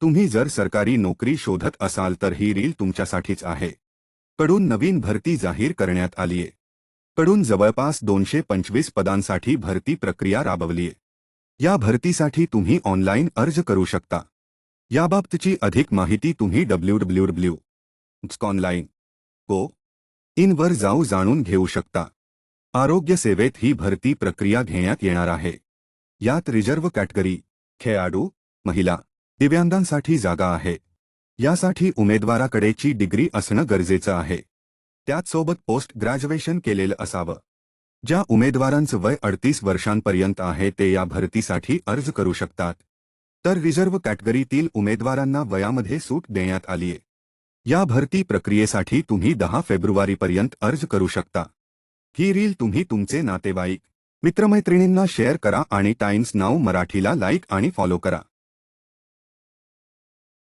तुम्ही जर सरकारी नोकरी शोधत असाल तर ही रील तुमच्यासाठीच आहे। कडून नवीन भरती जाहीर करण्यात आलीये। कडून जवळपास 225 पदांसाठी भरती प्रक्रिया राबवलीये। या भरतीसाठी तुम्ही ऑनलाईन अर्ज करू शकता। याबाबतची अधिक माहिती तुम्ही www.online.co.in वर जाणून घेऊ शकता। आरोग्य सेवेत ही भरती प्रक्रिया घेण्यात येणार आहे। यात रिझर्व्ह कॅटेगरी, खेळाडू, महिला, दिव्यांगांसाठी जागा आहे। यासाठी उमेदवाराकडेची डिग्री असणं गरजेचं आहे। त्याचसोबत पोस्ट ग्रॅज्युएशन केलेलं असावं। ज्या उमेदवारांचं वय 38 वर्षांपर्यंत आहे ते या भरतीसाठी अर्ज करू शकतात। तर रिझर्व्ह कॅटेगरीतील उमेदवारांना वयामध्ये सूट देण्यात आलीये। या भरती प्रक्रियेसाठी तुम्ही 10 फेब्रुवारीपर्यंत अर्ज करू शकता। ही रील तुम्ही तुमचे नातेवाईक, मित्रमैत्रिणींना शेअर करा आणि टाइम्स नाऊ मराठीला लाईक आणि फॉलो करा।